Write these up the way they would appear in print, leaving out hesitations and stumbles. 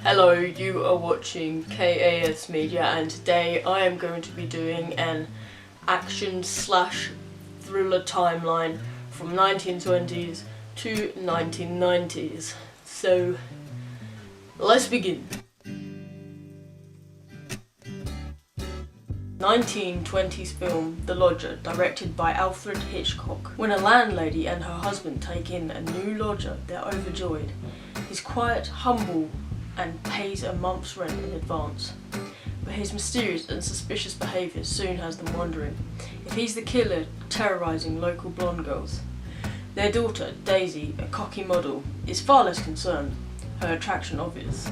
Hello, you are watching KAS Media, and today I am going to be doing an action/thriller timeline from 1920s to 1990s. So, let's begin. 1920s film The Lodger, directed by Alfred Hitchcock. When a landlady and her husband take in a new lodger, they're overjoyed. He's quiet, humble, and pays a month's rent in advance. But his mysterious and suspicious behaviour soon has them wondering if he's the killer terrorising local blonde girls. Their daughter, Daisy, a cocky model, is far less concerned, her attraction obvious.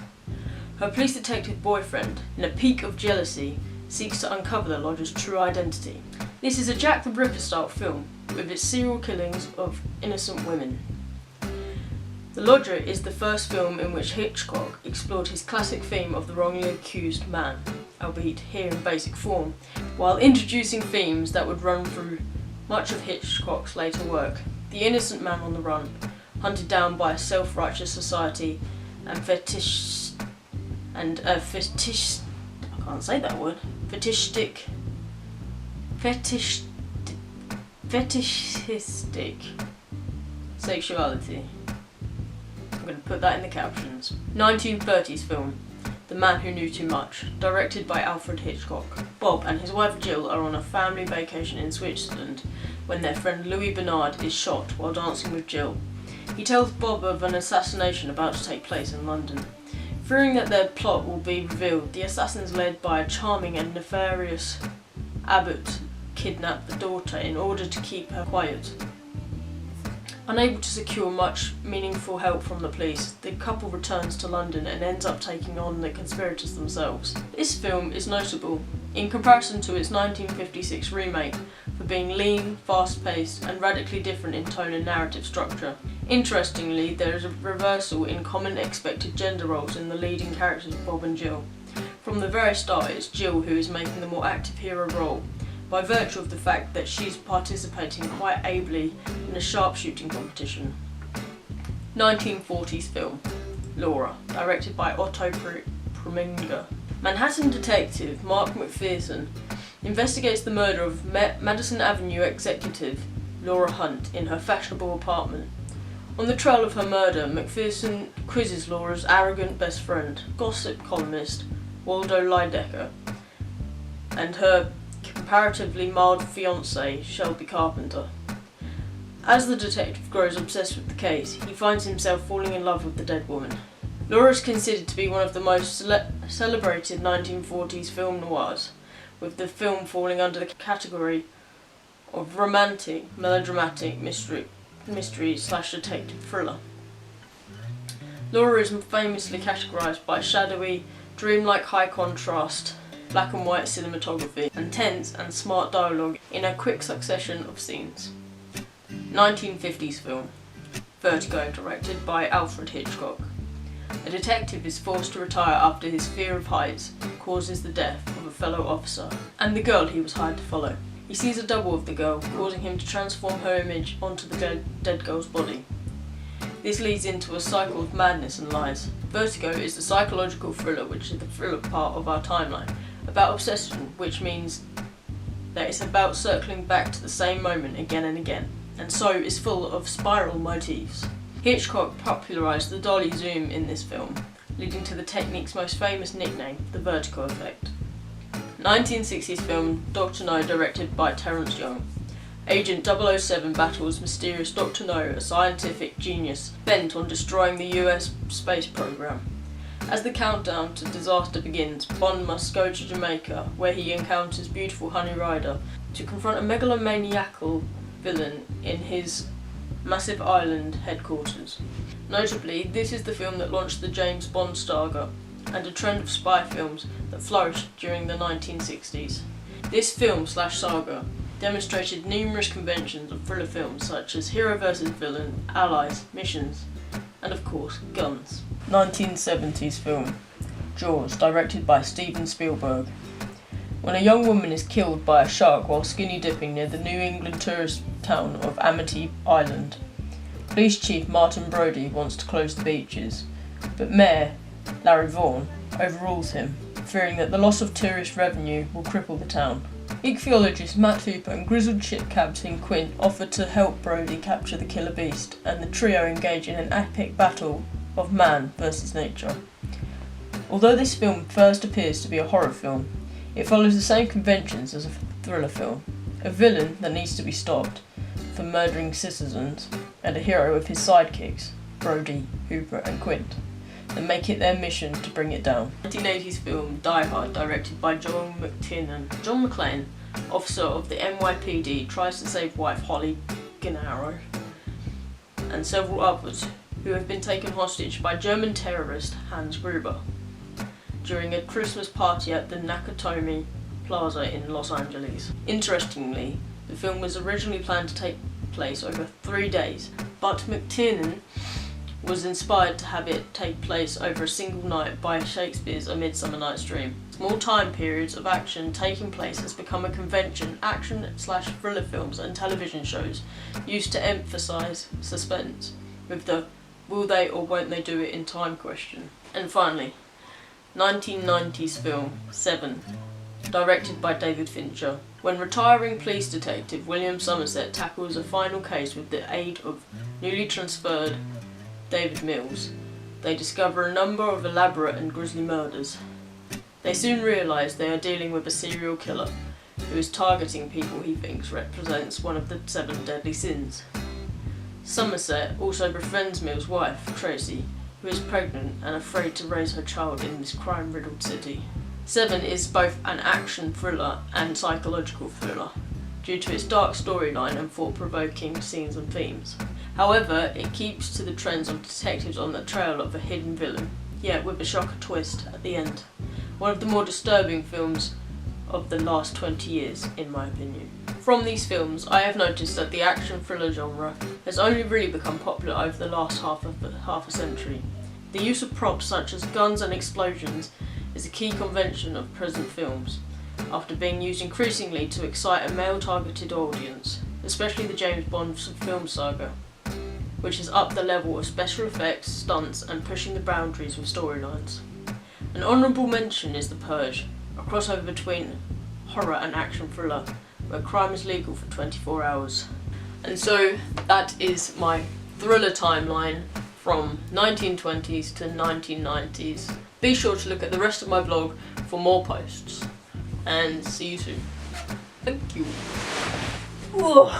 Her police detective boyfriend, in a peak of jealousy, seeks to uncover the lodger's true identity. This is a Jack the Ripper style film, with its serial killings of innocent women. The Lodger is the first film in which Hitchcock explored his classic theme of the wrongly accused man, albeit here in basic form, while introducing themes that would run through much of Hitchcock's later work. The innocent man on the run, hunted down by a self-righteous society, and fetishistic sexuality. I'm going to put that in the captions. 1930s film, The Man Who Knew Too Much, directed by Alfred Hitchcock. Bob and his wife Jill are on a family vacation in Switzerland when their friend Louis Bernard is shot while dancing with Jill. He tells Bob of an assassination about to take place in London. Fearing that their plot will be revealed, the assassins led by a charming and nefarious abbot kidnap the daughter in order to keep her quiet. Unable to secure much meaningful help from the police, the couple returns to London and ends up taking on the conspirators themselves. This film is notable, in comparison to its 1956 remake, for being lean, fast-paced, and radically different in tone and narrative structure. Interestingly, there is a reversal in common expected gender roles in the leading characters Bob and Jill. From the very start, it's Jill who is making the more active hero role, by virtue of the fact that she's participating quite ably in a sharpshooting competition. 1940s film, Laura, directed by Otto Preminger. Manhattan detective Mark McPherson investigates the murder of Madison Avenue executive Laura Hunt in her fashionable apartment. On the trail of her murder, McPherson quizzes Laura's arrogant best friend, gossip columnist Waldo Lydecker, and her comparatively mild fiancée, Shelby Carpenter. As the detective grows obsessed with the case, he finds himself falling in love with the dead woman. Laura is considered to be one of the most celebrated 1940s film noirs, with the film falling under the category of romantic, melodramatic mystery/detective thriller. Laura is famously categorised by shadowy, dreamlike high contrast, black and white cinematography, and tense and smart dialogue in a quick succession of scenes. 1950s film, Vertigo, directed by Alfred Hitchcock. A detective is forced to retire after his fear of heights causes the death of a fellow officer and the girl he was hired to follow. He sees a double of the girl, causing him to transform her image onto the dead girl's body. This leads into a cycle of madness and lies. Vertigo is the psychological thriller, which is the thriller part of our timeline, about obsession, which means that it's about circling back to the same moment again and again, and so is full of spiral motifs. Hitchcock popularised the dolly zoom in this film, leading to the technique's most famous nickname, the vertigo effect. 1960s film Dr. No, directed by Terence Young. Agent 007 battles mysterious Dr. No, a scientific genius bent on destroying the US space program. As the countdown to disaster begins, Bond must go to Jamaica, where he encounters beautiful Honey Rider, to confront a megalomaniacal villain in his massive island headquarters. Notably, this is the film that launched the James Bond saga, and a trend of spy films that flourished during the 1960s. This film/saga demonstrated numerous conventions of thriller films such as hero versus villain, allies, missions, and of course, guns. 1970s film, Jaws, directed by Steven Spielberg. When a young woman is killed by a shark while skinny dipping near the New England tourist town of Amity Island, Police Chief Martin Brody wants to close the beaches, but Mayor Larry Vaughn, overrules him, fearing that the loss of tourist revenue will cripple the town. Ichthyologist Matt Hooper and grizzled ship captain Quint offer to help Brody capture the killer beast, and the trio engage in an epic battle of man versus nature. Although this film first appears to be a horror film, it follows the same conventions as a thriller film. A villain that needs to be stopped for murdering citizens, and a hero with his sidekicks, Brody, Hooper and Quint, that make it their mission to bring it down. 1980s film Die Hard, directed by John McTiernan. John McClane, officer of the NYPD, tries to save wife Holly Gennaro and several others who have been taken hostage by German terrorist Hans Gruber during a Christmas party at the Nakatomi Plaza in Los Angeles. Interestingly, the film was originally planned to take place over 3 days, but McTiernan was inspired to have it take place over a single night by Shakespeare's A Midsummer Night's Dream. Small time periods of action taking place has become a convention action/thriller films and television shows used to emphasise suspense, with the will they or won't they do it in time question. And finally, 1990s film Seven, directed by David Fincher. When retiring police detective William Somerset tackles a final case with the aid of newly transferred David Mills, they discover a number of elaborate and grisly murders. They soon realise they are dealing with a serial killer who is targeting people he thinks represents one of the 7 deadly sins. Somerset also befriends Mills' wife, Tracy, who is pregnant and afraid to raise her child in this crime-riddled city. Seven is both an action thriller and psychological thriller, due to its dark storyline and thought-provoking scenes and themes. However, it keeps to the trends of detectives on the trail of a hidden villain, yet with a shocker twist at the end. One of the more disturbing films of the last 20 years, in my opinion. From these films, I have noticed that the action thriller genre has only really become popular over the last half a century. The use of props such as guns and explosions is a key convention of present films, after being used increasingly to excite a male-targeted audience, especially the James Bond film saga, which has upped the level of special effects, stunts, and pushing the boundaries with storylines. An honourable mention is The Purge, a crossover between horror and action thriller, where crime is legal for 24 hours. And so that is my thriller timeline from 1920s to 1990s. Be sure to look at the rest of my blog for more posts, and see you soon. Thank you. Whoa.